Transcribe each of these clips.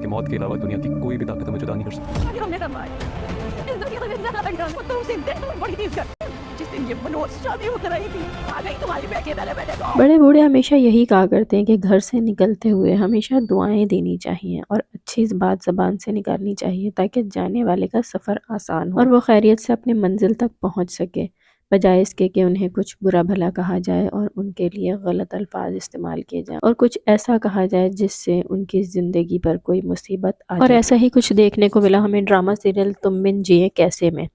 कि मौत के अलावा दुनिया की कोई भी ताकत हमें जुदा नहीं कर सकती। हमने कमाई इस दुनिया में जिंदा रहना वो तुमसे बड़ी चीज कर जिस दिन ये मनोज शादी होकर आई थी आ गई तुम्हारी बेटे मेरे बेटे को। बड़े बूढ़े हमेशा यही कहा करते हैं कि घर से निकलते हुए हमेशा दुआएं देनी चाहिए और अच्छी बात ज़बान से निकालनी चाहिए ताकि जाने वाले का सफ़र आसान हो और वो खैरियत से अपने मंजिल तक पहुंच सके, बजाय इसके कि उन्हें कुछ बुरा भला कहा जाए और उनके लिए गलत अल्फाज इस्तेमाल किए जाएं और कुछ ऐसा कहा जाए जिससे उनकी ज़िंदगी पर कोई मुसीबत आ जाए। और ऐसा ही कुछ देखने को मिला हमें ड्रामा सीरियल तुम बिन जिए कैसे में।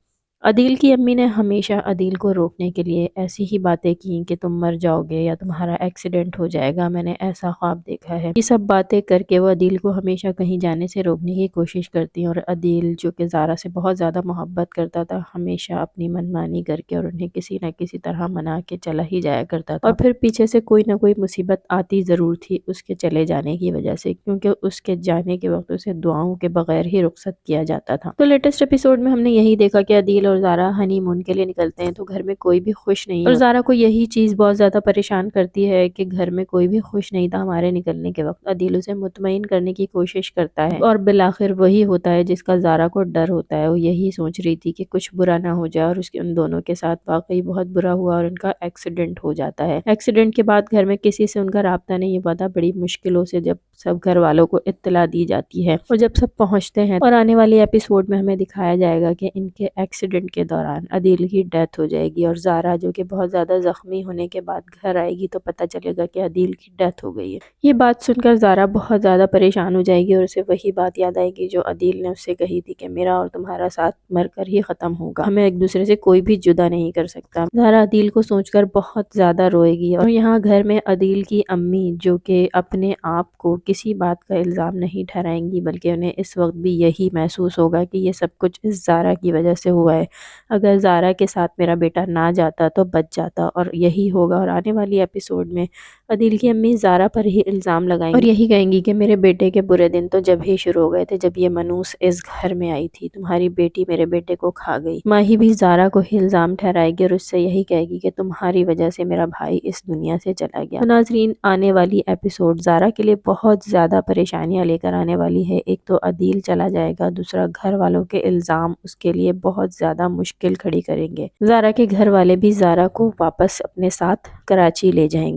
अदील की अम्मी ने हमेशा अदील को रोकने के लिए ऐसी ही बातें की कि तुम मर जाओगे या तुम्हारा एक्सीडेंट हो जाएगा, मैंने ऐसा ख्वाब देखा है। ये सब बातें करके वो अदील को हमेशा कहीं जाने से रोकने की कोशिश करती और अदील जो कि ज़ारा से बहुत ज़्यादा मोहब्बत करता था हमेशा अपनी मनमानी करके और उन्हें किसी न किसी तरह मना के चला ही जाया करता था और फिर पीछे से कोई ना कोई मुसीबत आती ज़रूर थी उसके चले जाने की वजह से, क्योंकि उसके जाने के वक्त उसे दुआओं के बगैर ही रुखसत किया जाता था। तो लेटेस्ट एपिसोड में हमने यही देखा कि अदील और ज़ारा हनीमून के लिए निकलते हैं तो घर में कोई भी खुश नहीं है और ज़ारा को यही चीज़ बहुत ज़्यादा परेशान करती है कि घर में कोई भी खुश नहीं था हमारे निकलने के वक्त। अदील उसे मुतमईन करने की कोशिश करता है और बिलाखिर वही होता है जिसका ज़ारा को डर होता है। वो यही सोच रही थी कि कुछ बुरा ना हो जाए और उसके उन दोनों के साथ वाकई बहुत बुरा हुआ और उनका एक्सीडेंट हो जाता है। एक्सीडेंट के बाद घर में किसी से उनका राब्ता नहीं पाता, बड़ी मुश्किलों से जब सब घर वालों को इत्तला दी जाती है और जब सब पहुंचते हैं और आने वाले एपिसोड में हमें दिखाया जाएगा कि इनके एक्सीडेंट के दौरान अदील की डेथ हो जाएगी और ज़ारा जो कि बहुत ज़्यादा ज़ख्मी होने के बाद घर आएगी तो पता चलेगा कि अदील की डेथ हो गई है। ये बात सुनकर ज़ारा बहुत ज़्यादा परेशान हो जाएगी और उसे वही बात याद आएगी जो अदील ने उससे कही थी कि मेरा और तुम्हारा साथ मरकर ही ख़त्म होगा, हमें एक दूसरे से कोई भी जुदा नहीं कर सकता। ज़ारा अदील को सोचकर बहुत ज़्यादा रोएगी और यहाँ घर में अदील की अम्मी जो कि अपने आप को किसी बात का इल्ज़ाम नहीं ठहराएंगी बल्कि उन्हें इस वक्त भी यही महसूस होगा कि ये सब कुछ इस ज़ारा की वजह से हुआ है, अगर ज़ारा के साथ मेरा बेटा ना जाता तो बच जाता, और यही होगा। और आने वाली एपिसोड में अदील की अम्मी ज़ारा पर ही इल्ज़ाम लगाएंगी और यही कहेंगी कि मेरे बेटे के बुरे दिन तो जब ही शुरू हो गए थे जब ये मनूस इस घर में आई थी, तुम्हारी बेटी मेरे बेटे को खा गई। माही भी ज़ारा को ही इल्ज़ाम ठहराएगी और उससे यही कहेगी कि तुम्हारी वजह से मेरा भाई इस दुनिया से चला गया। तो नाज़रीन, आने वाली एपिसोड ज़ारा के लिए बहुत ज़्यादा परेशानियाँ लेकर आने वाली है। एक तो अदील चला जाएगा, दूसरा घर वालों के इल्ज़ाम उसके लिए बहुत ज़्यादा मुश्किल खड़ी करेंगे। ज़ारा के घर वाले भी ज़ारा को वापस अपने साथ कराची ले जाएंगे।